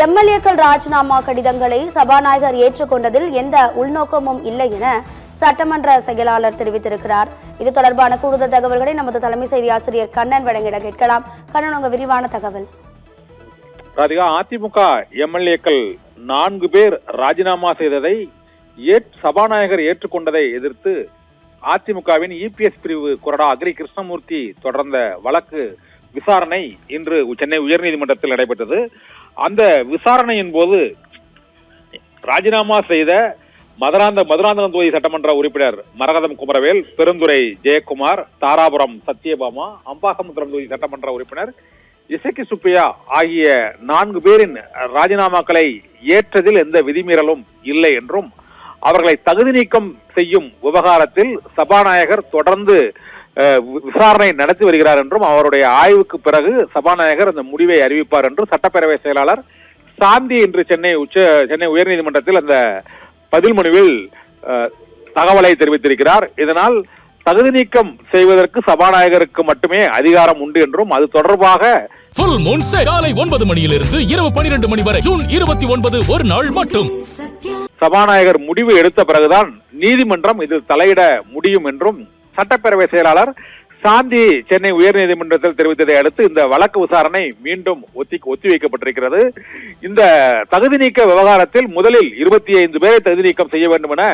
எம்எல்ஏக்கள் ராஜினாமா கடிதங்களை சபாநாயகர் ஏற்றுக்கொண்டதில் எந்த உள்நோக்கமும் இல்லை என சட்டமன்ற செயலாளர் தெரிவித்திருக்கிறார். இது தொடர்பான கூடுதல் தகவல்களை நமது தலைமை செய்தி ஆசிரியர் கண்ணன் வழங்கிட கேட்கலாம். கண்ணன், உங்க விரிவான தகவல். அதிமுக எம்எல்ஏக்கள் 4 பேர் ராஜினாமா செய்ததை சபாநாயகர் ஏற்றுக்கொண்டதை எதிர்த்து அதிமுகவின் இபிஎஸ் பிரிவு கொறடா அக்ரி கிருஷ்ணமூர்த்தி தொடர்ந்த வழக்கு விசாரணை இன்று சென்னை உயர்நீதிமன்றத்தில் நடைபெற்றது. அந்த விசாரணையின் போது ராஜினாமா செய்த மதுராந்தகம் தொகுதி சட்டமன்ற உறுப்பினர் மரகதம் குமரவேல், பெருந்துறை ஜெயக்குமார், தாராபுரம் சத்யபாமா, அம்பாசமுத்திரம் தொகுதி சட்டமன்ற உறுப்பினர் இசக்கி சுப்பையா ஆகிய 4 பேரின் ராஜினாமாக்களை ஏற்றதில் எந்த விதிமீறலும் இல்லை என்றும் அவர்களை தகுதி நீக்கம் செய்யும் விவகாரத்தில் சபாநாயகர் தொடர்ந்து விசாரணை நடத்தி வருகிறார் என்றும் அவருடைய ஆய்வுக்கு பிறகு சபாநாயகர் அந்த முடிவை அறிவிப்பார் என்று சட்டப்பேரவை செயலாளர் சாந்தி இன்று சென்னை உயர்நீதிமன்றத்தில் அந்த பதில் மனுவில் தகவலை தெரிவித்திருக்கிறார். இதனால் தகுதி நீக்கம் செய்வதற்கு சபாநாயகருக்கு மட்டுமே அதிகாரம் உண்டு என்றும் அது தொடர்பாக ஃபுல் மூன் காலை 9 மணியிலிருந்து இரவு 12 மணி வரை ஜூன் 29 ஒரு நாள் மட்டும் சபாநாயகர் முடிவு எடுத்த பிறகுதான் நீதிமன்றம் இதில் தலையிட முடியும் என்றும் சட்டப்பேரவை செயலாளர் சாந்தி சென்னை உயர்நீதிமன்றத்தில் தெரிவித்ததை அடுத்து இந்த வழக்கு விசாரணை மீண்டும் ஒத்திவைக்கப்பட்டிருக்கிறது. இந்த தகுதி நீக்க விவகாரத்தில் முதலில் 25 பேரை தகுதி நீக்கம் செய்ய வேண்டும் என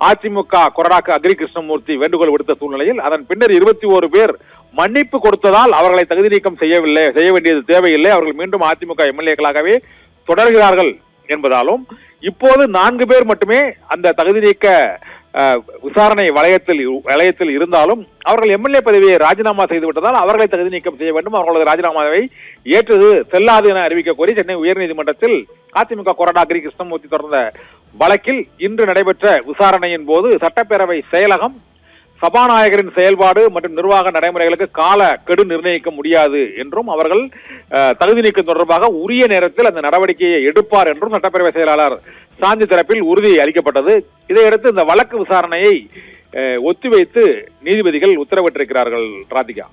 அதிமுக கொறடாக்கு அக்ரி கிருஷ்ணமூர்த்தி வேண்டுகோள் விடுத்த சூழ்நிலையில் அதன் பின்னர் 21 பேர் மன்னிப்பு கொடுத்ததால் அவர்களை தகுதி நீக்கம் செய்ய வேண்டியது தேவையில்லை, அவர்கள் மீண்டும் அதிமுக எம்எல்ஏக்களாகவே தொடர்கிறார்கள் என்பதாலும் இப்போது 4 பேர் மட்டுமே அந்த தகுதி நீக்க விசாரணை வளையத்தில் இருந்தாலும் அவர்கள் எம்எல்ஏ பதவியை ராஜினாமா செய்துவிட்டதால் அவர்களை தகுதி நீக்கம் செய்ய வேண்டும், அவர்களது ராஜினாமாவை ஏற்றது செல்லாது என அறிவிக்க கோரி சென்னை உயர்நீதிமன்றத்தில் அதிமுக கொறடா அக்ரி கிருஷ்ணமூர்த்தி தொடர்ந்த வழக்கில் இன்று நடைபெற்ற விசாரணையின் போது சட்டப்பேரவை செயலகம் சபாநாயகரின் செயல்பாடு மற்றும் நிர்வாக நடைமுறைகளுக்கு கால கெடு நிர்ணயிக்க முடியாது என்றும் அவர்கள் தகுதி நீக்கம் தொடர்பாக உரிய நேரத்தில் அந்த நடவடிக்கையை எடுப்பார் என்றும் சட்டப்பேரவை செயலாளர் சாந்தி தரப்பில் உறுதி அளிக்கப்பட்டது. இதையடுத்து இந்த வழக்கு விசாரணையை ஒத்திவைத்து நீதிபதிகள் உத்தரவிட்டிருக்கிறார்கள். ராதிகா.